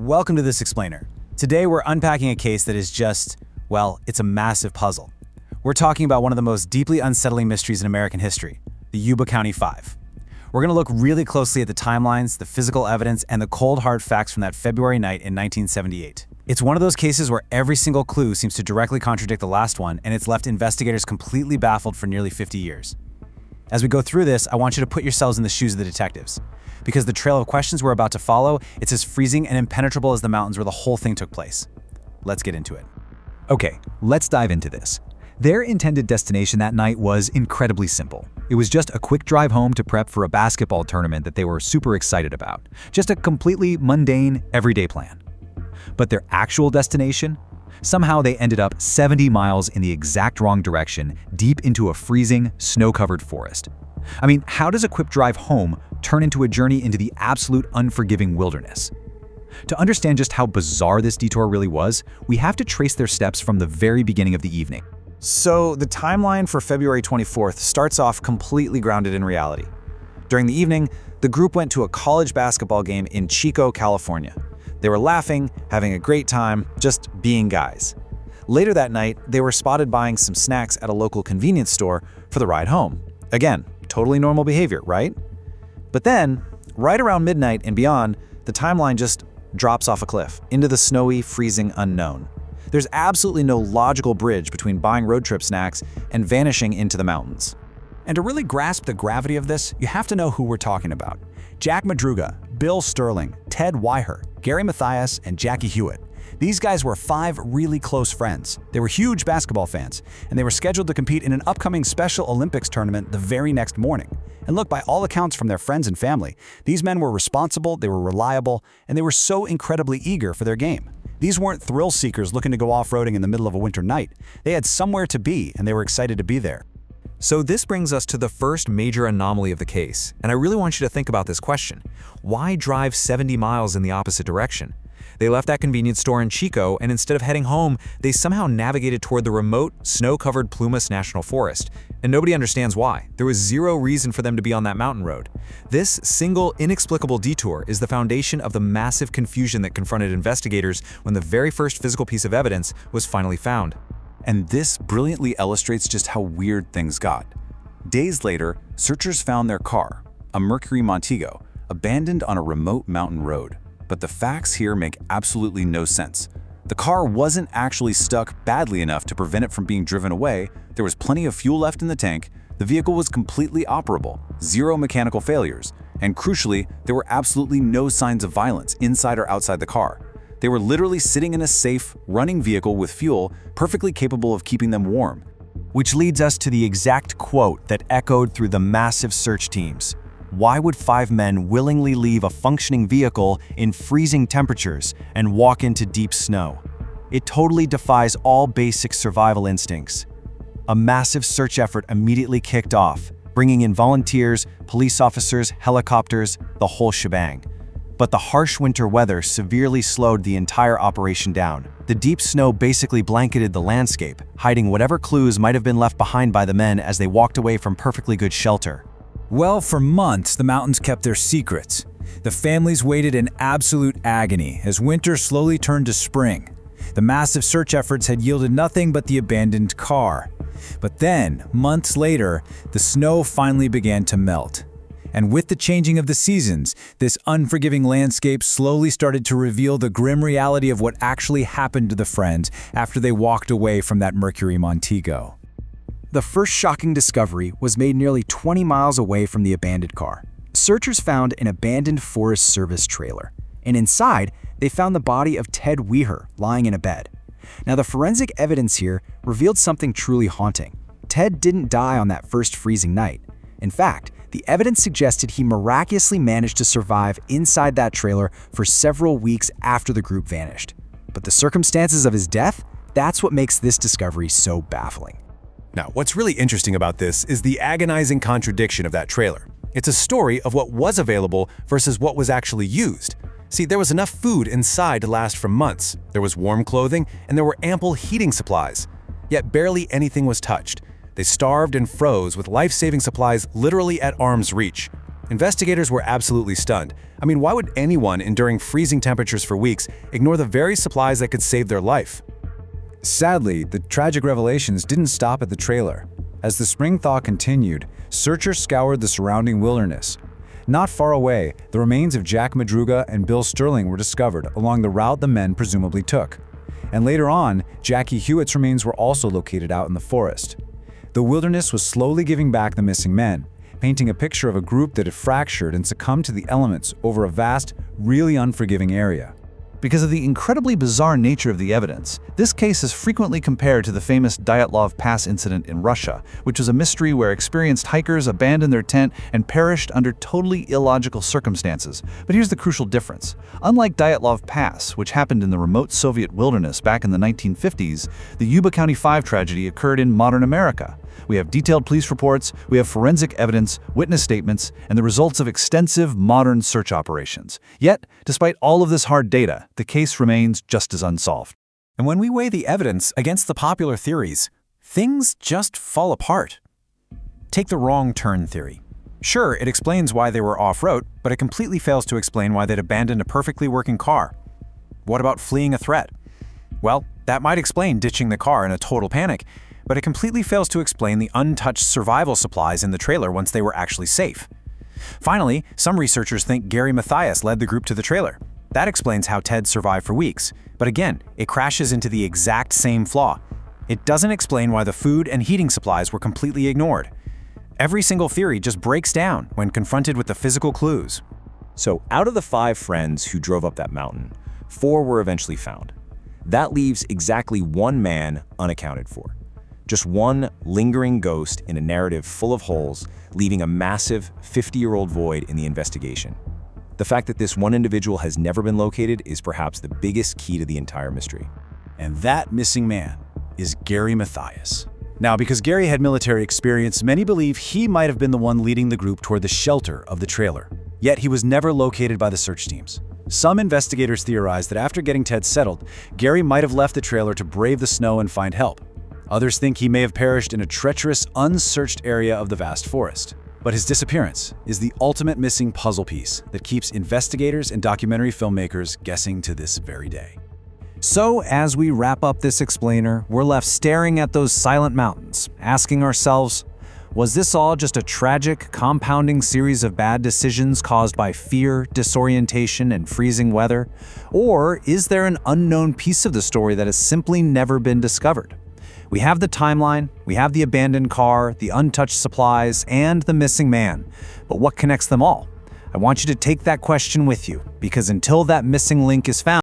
Welcome to This Explainer. Today we're unpacking a case that is just, well, it's a massive puzzle. We're talking about one of the most deeply unsettling mysteries in American history, the Yuba County Five. We're going to look really closely at the timelines, the physical evidence, and the cold hard facts from that February night in 1978. It's one of those cases where every single clue seems to directly contradict the last one, and it's left investigators completely baffled for nearly 50 years. As we go through this, I want you to put yourselves in the shoes of the detectives. Because the trail of questions we're about to follow, it's as freezing and impenetrable as the mountains where the whole thing took place. Let's get into it. Okay, let's dive into this. Their intended destination that night was incredibly simple. It was just a quick drive home to prep for a basketball tournament that they were super excited about. Just a completely mundane, everyday plan. But their actual destination? Somehow they ended up 70 miles in the exact wrong direction, deep into a freezing, snow-covered forest. I mean, how does a quick drive home turn into a journey into the absolute unforgiving wilderness? To understand just how bizarre this detour really was, we have to trace their steps from the very beginning of the evening. So the timeline for February 24th starts off completely grounded in reality. During the evening, the group went to a college basketball game in Chico, California. They were laughing, having a great time, just being guys. Later that night, they were spotted buying some snacks at a local convenience store for the ride home. Again, totally normal behavior, right? But then, right around midnight and beyond, the timeline just drops off a cliff into the snowy, freezing unknown. There's absolutely no logical bridge between buying road trip snacks and vanishing into the mountains. And to really grasp the gravity of this, you have to know who we're talking about. Jack Madruga, Bill Sterling, Ted Weiher, Gary Mathias, and Jackie Hewitt. These guys were 5 really close friends. They were huge basketball fans, and they were scheduled to compete in an upcoming Special Olympics tournament the very next morning. And look, by all accounts from their friends and family, these men were responsible, they were reliable, and they were so incredibly eager for their game. These weren't thrill seekers looking to go off-roading in the middle of a winter night. They had somewhere to be, and they were excited to be there. So this brings us to the first major anomaly of the case, and I really want you to think about this question. Why drive 70 miles in the opposite direction? They left that convenience store in Chico, and instead of heading home, they somehow navigated toward the remote, snow-covered Plumas National Forest. And nobody understands why. There was zero reason for them to be on that mountain road. This single, inexplicable detour is the foundation of the massive confusion that confronted investigators when the very first physical piece of evidence was finally found. And this brilliantly illustrates just how weird things got. Days later, searchers found their car, a Mercury Montego, abandoned on a remote mountain road. But the facts here make absolutely no sense. The car wasn't actually stuck badly enough to prevent it from being driven away, there was plenty of fuel left in the tank, the vehicle was completely operable, zero mechanical failures, and crucially, there were absolutely no signs of violence inside or outside the car. They were literally sitting in a safe, running vehicle with fuel, perfectly capable of keeping them warm. Which leads us to the exact quote that echoed through the massive search teams. Why would 5 men willingly leave a functioning vehicle in freezing temperatures and walk into deep snow? It totally defies all basic survival instincts. A massive search effort immediately kicked off, bringing in volunteers, police officers, helicopters, the whole shebang. But the harsh winter weather severely slowed the entire operation down. The deep snow basically blanketed the landscape, hiding whatever clues might have been left behind by the men as they walked away from perfectly good shelter. Well, for months, the mountains kept their secrets. The families waited in absolute agony as winter slowly turned to spring. The massive search efforts had yielded nothing but the abandoned car. But then, months later, the snow finally began to melt. And with the changing of the seasons, this unforgiving landscape slowly started to reveal the grim reality of what actually happened to the friends after they walked away from that Mercury Montego. The first shocking discovery was made nearly 20 miles away from the abandoned car. Searchers found an abandoned Forest Service trailer, and inside, they found the body of Ted Weiher lying in a bed. Now, the forensic evidence here revealed something truly haunting. Ted didn't die on that first freezing night. In fact, the evidence suggested he miraculously managed to survive inside that trailer for several weeks after the group vanished. But the circumstances of his death, that's what makes this discovery so baffling. Now, what's really interesting about this is the agonizing contradiction of that trailer. It's a story of what was available versus what was actually used. See, there was enough food inside to last for months, there was warm clothing, and there were ample heating supplies. Yet barely anything was touched. They starved and froze with life-saving supplies literally at arm's reach. Investigators were absolutely stunned. I mean, why would anyone enduring freezing temperatures for weeks ignore the very supplies that could save their life? Sadly, the tragic revelations didn't stop at the trailer. As the spring thaw continued, searchers scoured the surrounding wilderness. Not far away, the remains of Jack Madruga and Bill Sterling were discovered along the route the men presumably took. And later on, Jackie Hewitt's remains were also located out in the forest. The wilderness was slowly giving back the missing men, painting a picture of a group that had fractured and succumbed to the elements over a vast, really unforgiving area. Because of the incredibly bizarre nature of the evidence, this case is frequently compared to the famous Dyatlov Pass incident in Russia, which was a mystery where experienced hikers abandoned their tent and perished under totally illogical circumstances. But here's the crucial difference. Unlike Dyatlov Pass, which happened in the remote Soviet wilderness back in the 1950s, the Yuba County Five tragedy occurred in modern America. We have detailed police reports, we have forensic evidence, witness statements, and the results of extensive modern search operations. Yet, despite all of this hard data, the case remains just as unsolved. And when we weigh the evidence against the popular theories, things just fall apart. Take the wrong turn theory. Sure, it explains why they were off-road, but it completely fails to explain why they'd abandoned a perfectly working car. What about fleeing a threat? Well, that might explain ditching the car in a total panic, but it completely fails to explain the untouched survival supplies in the trailer once they were actually safe. Finally, some researchers think Gary Mathias led the group to the trailer. That explains how Ted survived for weeks, but again, it crashes into the exact same flaw. It doesn't explain why the food and heating supplies were completely ignored. Every single theory just breaks down when confronted with the physical clues. So out of the 5 friends who drove up that mountain, 4 were eventually found. That leaves exactly 1 man unaccounted for. Just one lingering ghost in a narrative full of holes, leaving a massive 50-year-old void in the investigation. The fact that this one individual has never been located is perhaps the biggest key to the entire mystery. And that missing man is Gary Mathias. Now, because Gary had military experience, many believe he might have been the one leading the group toward the shelter of the trailer. Yet he was never located by the search teams. Some investigators theorize that after getting Ted settled, Gary might have left the trailer to brave the snow and find help. Others think he may have perished in a treacherous, unsearched area of the vast forest. But his disappearance is the ultimate missing puzzle piece that keeps investigators and documentary filmmakers guessing to this very day. So, as we wrap up this explainer, we're left staring at those silent mountains, asking ourselves, was this all just a tragic, compounding series of bad decisions caused by fear, disorientation, and freezing weather? Or is there an unknown piece of the story that has simply never been discovered? We have the timeline, we have the abandoned car, the untouched supplies, and the missing man. But what connects them all? I want you to take that question with you, because until that missing link is found,